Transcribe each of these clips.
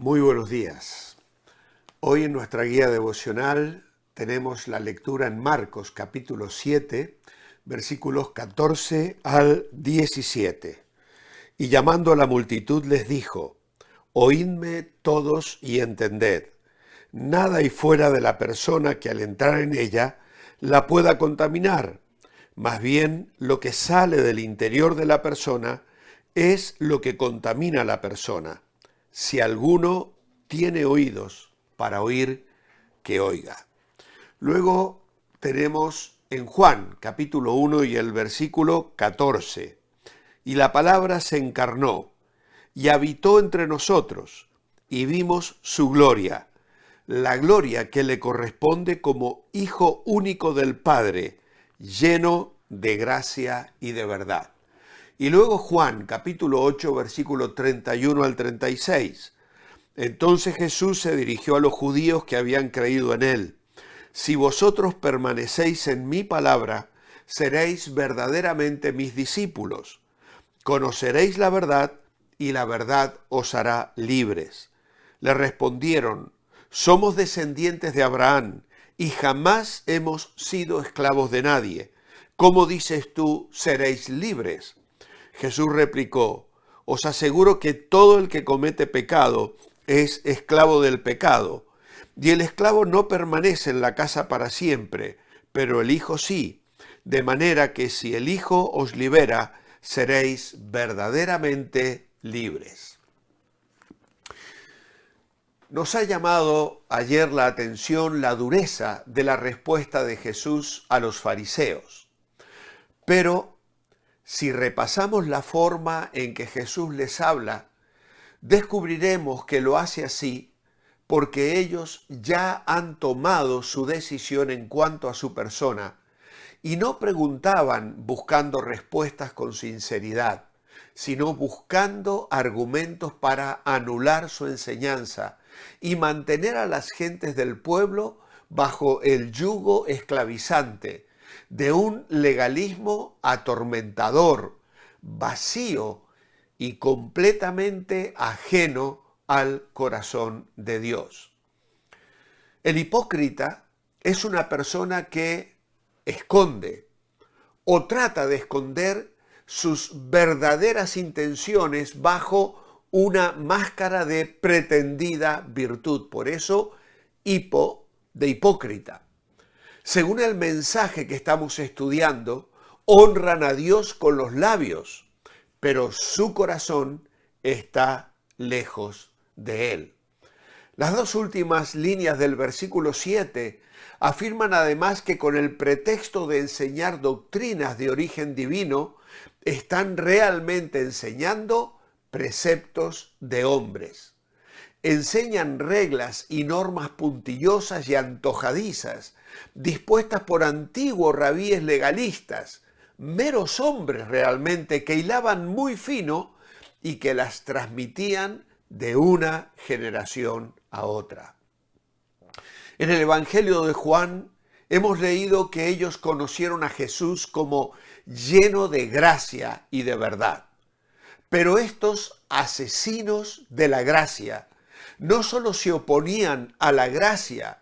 Muy buenos días. Hoy en nuestra guía devocional tenemos la lectura en Marcos capítulo 7, versículos 14 al 17. Y llamando a la multitud les dijo: Oídme todos y entended. Nada hay fuera de la persona que al entrar en ella la pueda contaminar. Más bien, lo que sale del interior de la persona es lo que contamina a la persona. Si alguno tiene oídos para oír, que oiga. Luego tenemos en Juan, capítulo 1 y el versículo 14. Y la palabra se encarnó y habitó entre nosotros, y vimos su gloria, la gloria que le corresponde como Hijo único del Padre, lleno de gracia y de verdad. Y luego Juan, capítulo 8, versículo 31 al 36. Entonces Jesús se dirigió a los judíos que habían creído en él. Si vosotros permanecéis en mi palabra, seréis verdaderamente mis discípulos. Conoceréis la verdad y la verdad os hará libres. Le respondieron: somos descendientes de Abraham y jamás hemos sido esclavos de nadie. ¿Cómo dices tú, seréis libres? Jesús replicó: os aseguro que todo el que comete pecado es esclavo del pecado. Y el esclavo no permanece en la casa para siempre, pero el Hijo sí. De manera que si el Hijo os libera, seréis verdaderamente libres. Nos ha llamado ayer la atención la dureza de la respuesta de Jesús a los fariseos. Pero si repasamos la forma en que Jesús les habla, descubriremos que lo hace así porque ellos ya han tomado su decisión en cuanto a su persona y no preguntaban buscando respuestas con sinceridad, sino buscando argumentos para anular su enseñanza y mantener a las gentes del pueblo bajo el yugo esclavizante de un legalismo atormentador, vacío y completamente ajeno al corazón de Dios. El hipócrita es una persona que esconde o trata de esconder sus verdaderas intenciones bajo una máscara de pretendida virtud. Por eso, de hipócrita. Según el mensaje que estamos estudiando, honran a Dios con los labios, pero su corazón está lejos de Él. Las dos últimas líneas del versículo 7 afirman además que con el pretexto de enseñar doctrinas de origen divino, están realmente enseñando preceptos de hombres. Enseñan reglas y normas puntillosas y antojadizas, dispuestas por antiguos rabíes legalistas, meros hombres realmente que hilaban muy fino y que las transmitían de una generación a otra. En el Evangelio de Juan hemos leído que ellos conocieron a Jesús como lleno de gracia y de verdad. Pero estos asesinos de la gracia no solo se oponían a la gracia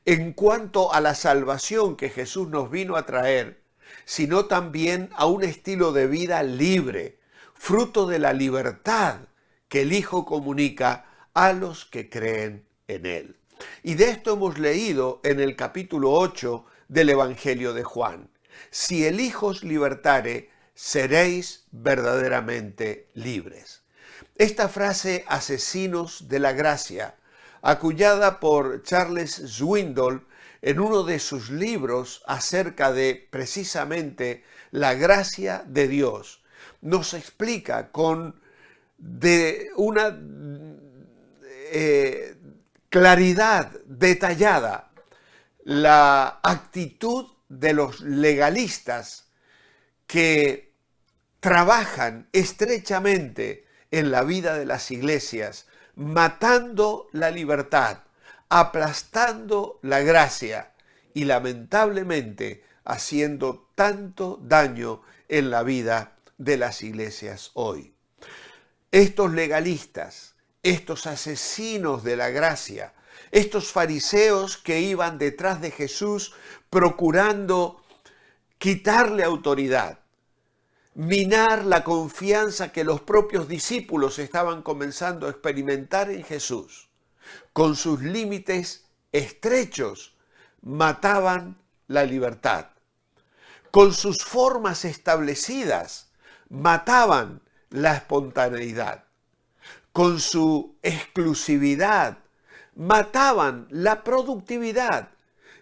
en cuanto a la salvación que Jesús nos vino a traer, sino también a un estilo de vida libre, fruto de la libertad que el Hijo comunica a los que creen en Él. Y de esto hemos leído en el capítulo 8 del Evangelio de Juan. Si el Hijo os libertare, seréis verdaderamente libres. Esta frase, asesinos de la gracia, acuñada por Charles Swindoll en uno de sus libros acerca de precisamente la gracia de Dios, nos explica con una claridad detallada la actitud de los legalistas que trabajan estrechamente en la vida de las iglesias, matando la libertad, aplastando la gracia y lamentablemente haciendo tanto daño en la vida de las iglesias hoy. Estos legalistas estos asesinos de la gracia, estos fariseos que iban detrás de Jesús procurando quitarle autoridad, minar la confianza que los propios discípulos estaban comenzando a experimentar en Jesús. Con sus límites estrechos, mataban la libertad. Con sus formas establecidas, mataban la espontaneidad. Con su exclusividad, mataban la productividad,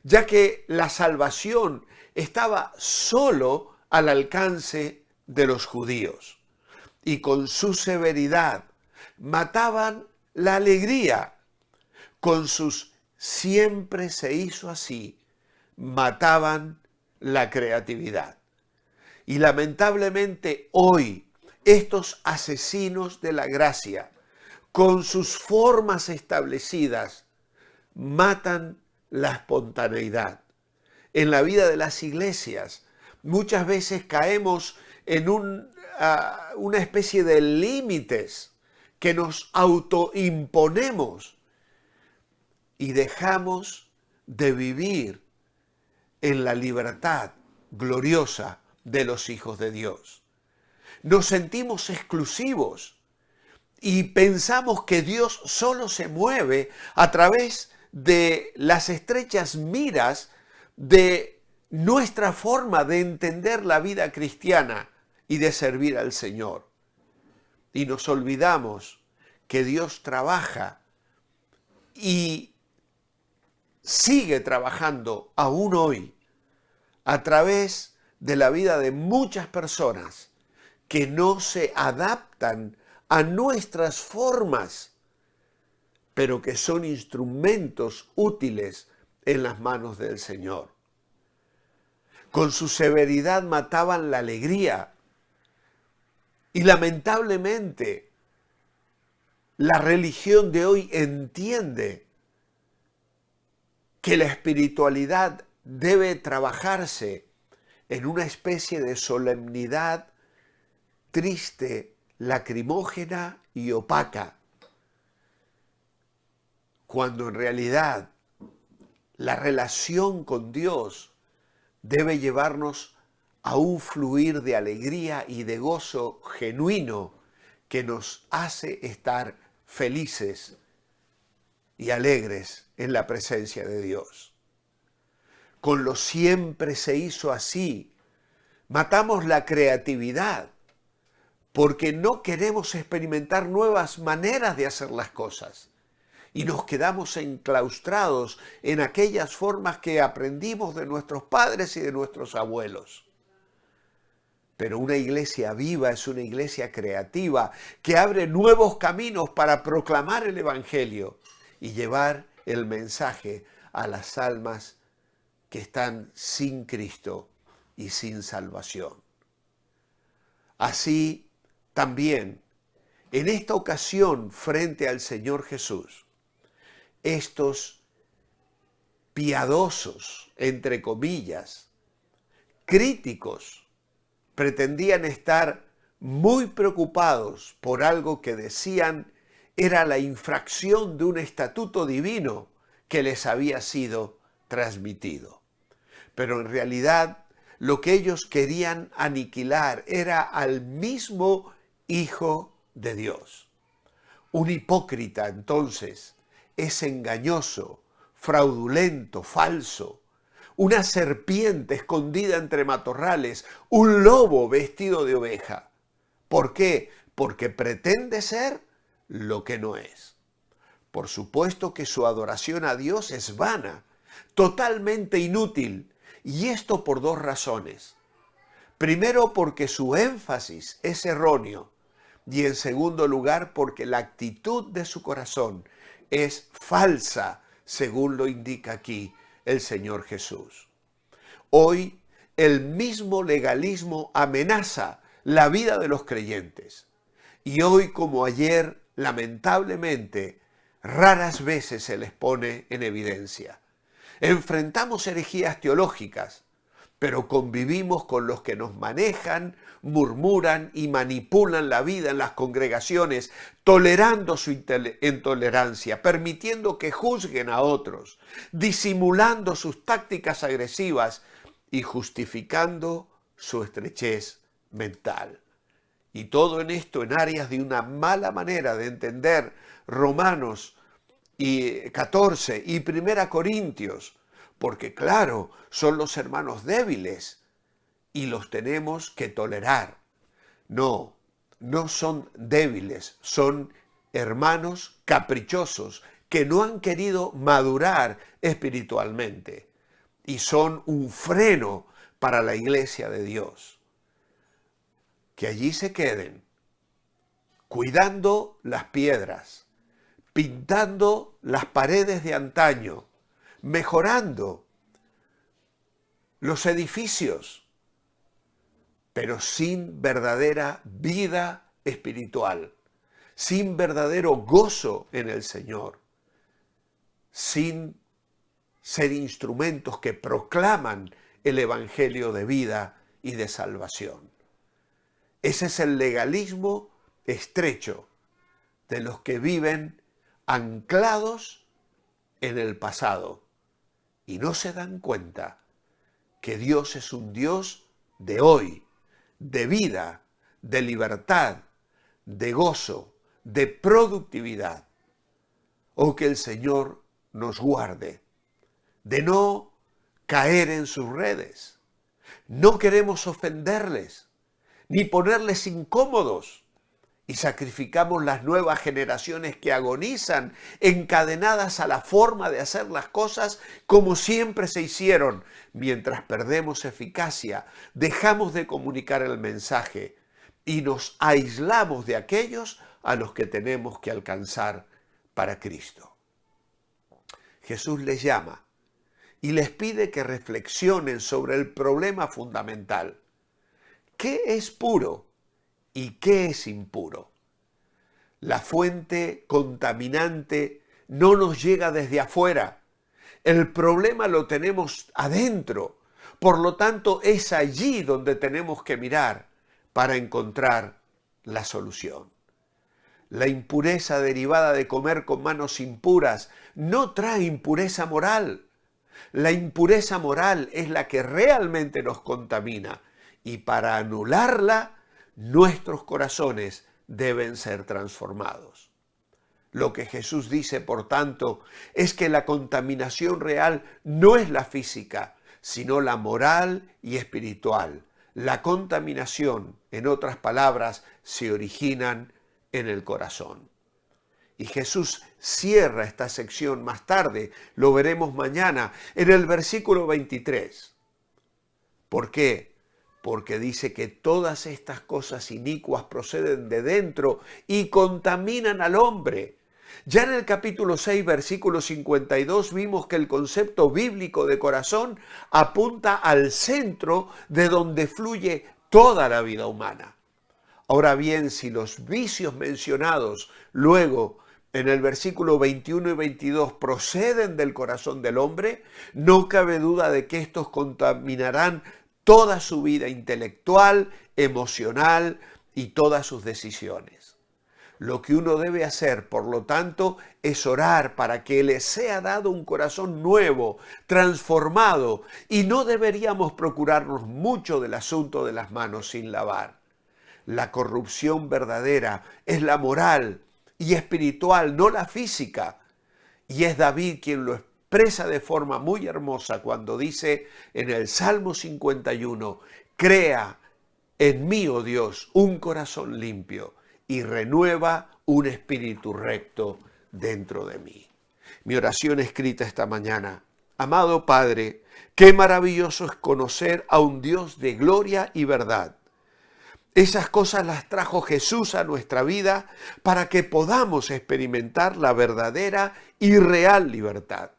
ya que la salvación estaba solo al alcance de los judíos. Y con su severidad, mataban la alegría. Con sus siempre se hizo así, mataban la creatividad. Y lamentablemente hoy, estos asesinos de la gracia, con sus formas establecidas, matan la espontaneidad. En la vida de las iglesias, muchas veces caemos en una especie de límites que nos autoimponemos y dejamos de vivir en la libertad gloriosa de los hijos de Dios. Nos sentimos exclusivos y pensamos que Dios solo se mueve a través de las estrechas miras de nuestra forma de entender la vida cristiana y de servir al Señor. Y nos olvidamos que Dios trabaja y sigue trabajando aún hoy a través de la vida de muchas personas que no se adaptan a nuestras formas, pero que son instrumentos útiles en las manos del Señor. Con su severidad mataban la alegría y lamentablemente la religión de hoy entiende que la espiritualidad debe trabajarse en una especie de solemnidad triste, lacrimógena y opaca, cuando en realidad la relación con Dios debe llevarnos a un fluir de alegría y de gozo genuino que nos hace estar felices y alegres en la presencia de Dios. Con lo siempre se hizo así, matamos la creatividad porque no queremos experimentar nuevas maneras de hacer las cosas y nos quedamos enclaustrados en aquellas formas que aprendimos de nuestros padres y de nuestros abuelos. Pero una iglesia viva es una iglesia creativa que abre nuevos caminos para proclamar el Evangelio y llevar el mensaje a las almas que están sin Cristo y sin salvación. Así también, en esta ocasión frente al Señor Jesús, estos piadosos, entre comillas, críticos, pretendían estar muy preocupados por algo que decían era la infracción de un estatuto divino que les había sido transmitido. Pero en realidad lo que ellos querían aniquilar era al mismo Hijo de Dios. Un hipócrita entonces es engañoso, fraudulento, falso, una serpiente escondida entre matorrales, un lobo vestido de oveja. ¿Por qué? Porque pretende ser lo que no es. Por supuesto que su adoración a Dios es vana, totalmente inútil, y esto por dos razones. Primero, porque su énfasis es erróneo, y en segundo lugar, porque la actitud de su corazón es falsa, según lo indica aquí el Señor Jesús. Hoy, el mismo legalismo amenaza la vida de los creyentes. Y hoy, como ayer, lamentablemente, raras veces se les pone en evidencia. Enfrentamos herejías teológicas, pero convivimos con los que nos manejan, murmuran y manipulan la vida en las congregaciones, tolerando su intolerancia, permitiendo que juzguen a otros, disimulando sus tácticas agresivas y justificando su estrechez mental. Y todo en esto en áreas de una mala manera de entender Romanos y 14 y 1 Corintios, porque claro, son los hermanos débiles y los tenemos que tolerar. No, no son débiles, son hermanos caprichosos que no han querido madurar espiritualmente y son un freno para la iglesia de Dios. Que allí se queden, cuidando las piedras, pintando las paredes de antaño, mejorando los edificios, pero sin verdadera vida espiritual, sin verdadero gozo en el Señor, sin ser instrumentos que proclaman el evangelio de vida y de salvación. Ese es el legalismo estrecho de los que viven anclados en el pasado y no se dan cuenta que Dios es un Dios de hoy, de vida, de libertad, de gozo, de productividad. Oh, que el Señor nos guarde de no caer en sus redes. No queremos ofenderles ni ponerles incómodos y sacrificamos las nuevas generaciones que agonizan encadenadas a la forma de hacer las cosas como siempre se hicieron. Mientras perdemos eficacia, dejamos de comunicar el mensaje y nos aislamos de aquellos a los que tenemos que alcanzar para Cristo. Jesús les llama y les pide que reflexionen sobre el problema fundamental. ¿Qué es puro y qué es impuro? La fuente contaminante no nos llega desde afuera. El problema lo tenemos adentro. Por lo tanto, es allí donde tenemos que mirar para encontrar la solución. La impureza derivada de comer con manos impuras no trae impureza moral. La impureza moral es la que realmente nos contamina y para anularla, nuestros corazones deben ser transformados. Lo que Jesús dice, por tanto, es que la contaminación real no es la física, sino la moral y espiritual. La contaminación, en otras palabras, se originan en el corazón. Y Jesús cierra esta sección más tarde, lo veremos mañana, en el versículo 23. ¿Por qué? Porque dice que todas estas cosas inicuas proceden de dentro y contaminan al hombre. Ya en el capítulo 6, versículo 52, vimos que el concepto bíblico de corazón apunta al centro de donde fluye toda la vida humana. Ahora bien, si los vicios mencionados luego en el versículo 21 y 22 proceden del corazón del hombre, no cabe duda de que estos contaminarán toda su vida intelectual, emocional y todas sus decisiones. Lo que uno debe hacer, por lo tanto, es orar para que le sea dado un corazón nuevo, transformado, y no deberíamos procurarnos mucho del asunto de las manos sin lavar. La corrupción verdadera es la moral y espiritual, no la física. Y es David quien lo expresa de forma muy hermosa cuando dice en el Salmo 51, crea en mí, oh Dios, un corazón limpio y renueva un espíritu recto dentro de mí. Mi oración escrita esta mañana. Amado Padre, qué maravilloso es conocer a un Dios de gloria y verdad. Esas cosas las trajo Jesús a nuestra vida para que podamos experimentar la verdadera y real libertad.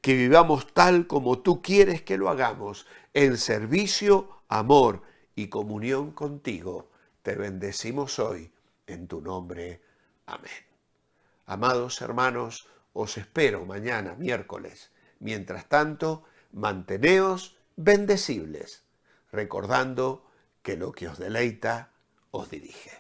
Que vivamos tal como tú quieres que lo hagamos, en servicio, amor y comunión contigo. Te bendecimos hoy en tu nombre. Amén. Amados hermanos, os espero mañana, miércoles. Mientras tanto, manteneos bendecibles, recordando que lo que os deleita os dirige.